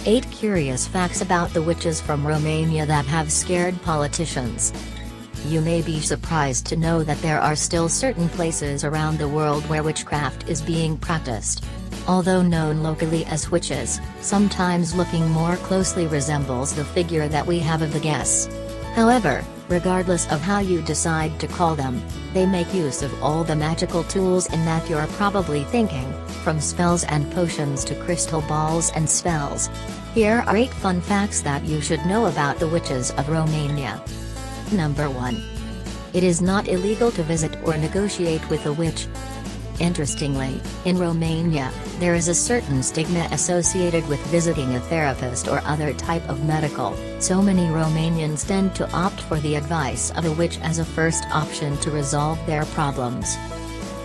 8 curious facts about the witches from Romania that have scared politicians. You may be surprised to know that there are still certain places around the world where witchcraft is being practiced. Although known locally as witches, sometimes looking more closely resembles the figure that we have of the guess. However, regardless of how you decide to call them, they make use of all the magical tools in that you're probably thinking, from spells and potions to crystal balls and spells. Here are 8 fun facts that you should know about the witches of Romania. Number 1. It is not illegal to visit or negotiate with a witch. Interestingly, in Romania, there is a certain stigma associated with visiting a therapist or other type of medical, so many Romanians tend to opt for the advice of a witch as a first option to resolve their problems.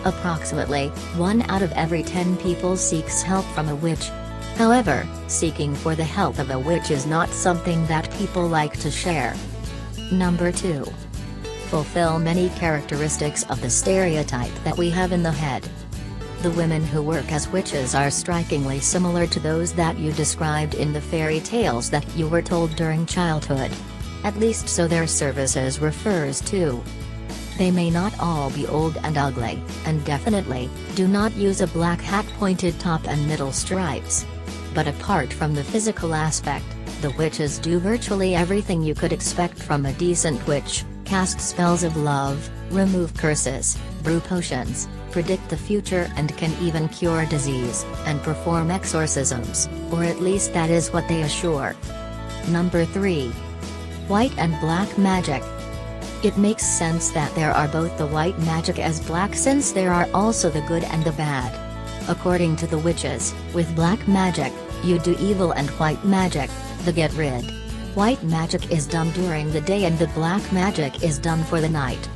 Approximately, 1 out of every 10 people seeks help from a witch. However, seeking for the help of a witch is not something that people like to share. Number 2. Fulfill many characteristics of the stereotype that we have in the head. The women who work as witches are strikingly similar to those that you described in the fairy tales that you were told during childhood. At least so their services refers to. They may not all be old and ugly, and definitely, do not use a black hat, pointed top and middle stripes. But apart from the physical aspect, the witches do virtually everything you could expect from a decent witch: cast spells of love, remove curses, brew potions, predict the future, and can even cure disease, and perform exorcisms, or at least that is what they assure. Number 3. White and black magic. It makes sense that there are both the white magic as black, since there are also the good and the bad. According to the witches, with black magic, you do evil, and white magic, the get rid. White magic is done during the day and the black magic is done for the night.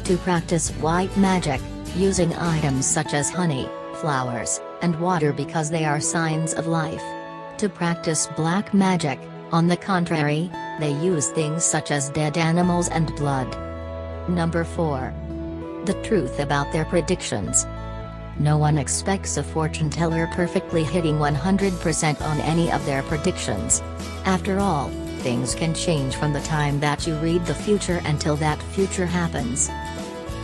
To practice white magic, using items such as honey, flowers, and water because they are signs of life. To practice black magic, on the contrary, they use things such as dead animals and blood. Number 4. The truth about their predictions. No one expects a fortune teller perfectly hitting 100% on any of their predictions. After all, things can change from the time that you read the future until that future happens.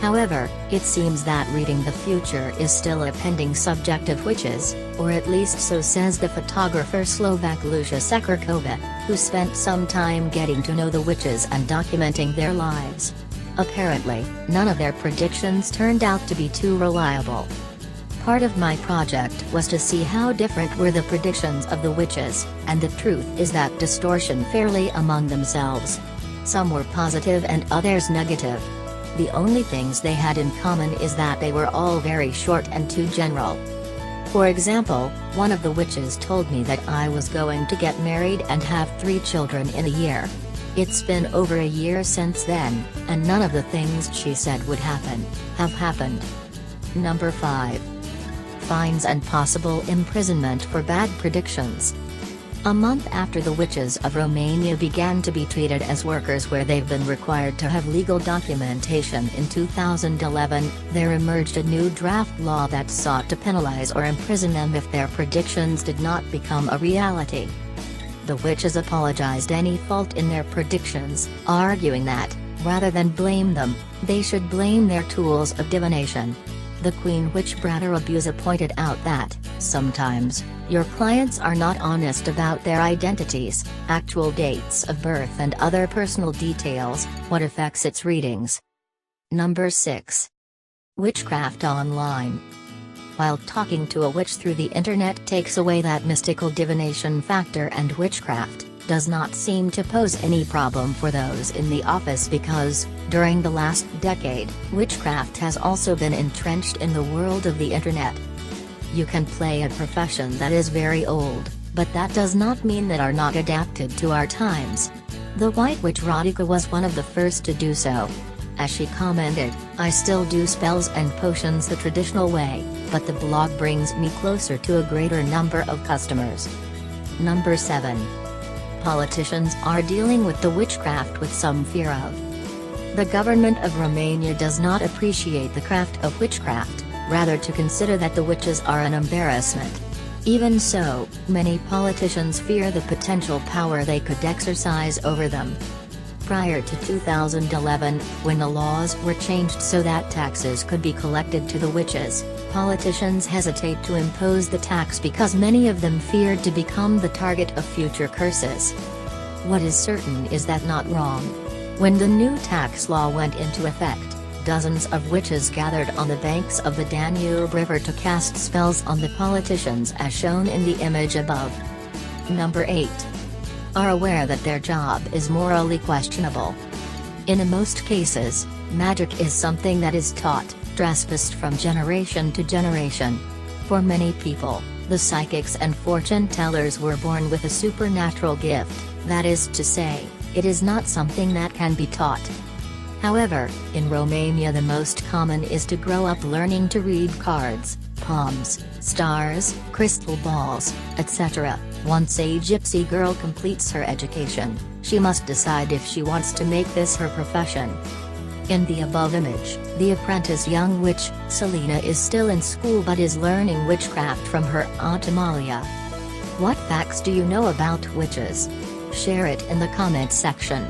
However, it seems that reading the future is still a pending subject of witches, or at least so says the photographer Slovak Lucia Sekerkova, who spent some time getting to know the witches and documenting their lives. Apparently, none of their predictions turned out to be too reliable. Part of my project was to see how different were the predictions of the witches, and the truth is that distortion fairly among themselves. Some were positive and others negative. The only things they had in common is that they were all very short and too general. For example, one of the witches told me that I was going to get married and have 3 children in a year. It's been over a year since then, and none of the things she said would happen, have happened. Number 5. Fines and possible imprisonment for bad predictions. A month after the witches of Romania began to be treated as workers where they've been required to have legal documentation in 2011, there emerged a new draft law that sought to penalize or imprison them if their predictions did not become a reality. The witches apologized any fault in their predictions, arguing that, rather than blame them, they should blame their tools of divination. The Queen Witch Brata Abusa pointed out that, sometimes, your clients are not honest about their identities, actual dates of birth and other personal details, what affects its readings. Number 6. Witchcraft online. While talking to a witch through the internet takes away that mystical divination factor, and witchcraft does not seem to pose any problem for those in the office because, during the last decade, witchcraft has also been entrenched in the world of the internet. You can play a profession that is very old, but that does not mean that are not adapted to our times. The White Witch Radhika was one of the first to do so. As she commented, "I still do spells and potions the traditional way, but the blog brings me closer to a greater number of customers." Number 7. Politicians are dealing with the witchcraft with some fear of. The government of Romania does not appreciate the craft of witchcraft, rather to consider that the witches are an embarrassment. Even so, many politicians fear the potential power they could exercise over them. Prior to 2011, when the laws were changed so that taxes could be collected to the witches, politicians hesitate to impose the tax because many of them feared to become the target of future curses. What is certain is that not wrong. When the new tax law went into effect, dozens of witches gathered on the banks of the Danube River to cast spells on the politicians as shown in the image above. Number 8. Are aware that their job is morally questionable. In most cases, magic is something that is taught, transmitted from generation to generation. For many people, the psychics and fortune tellers were born with a supernatural gift, that is to say, it is not something that can be taught. However, in Romania the most common is to grow up learning to read cards, palms, stars, crystal balls, etc. Once a gypsy girl completes her education, she must decide if she wants to make this her profession. In the above image, the apprentice young witch, Selena, is still in school but is learning witchcraft from her aunt Amalia. What facts do you know about witches? Share it in the comment section.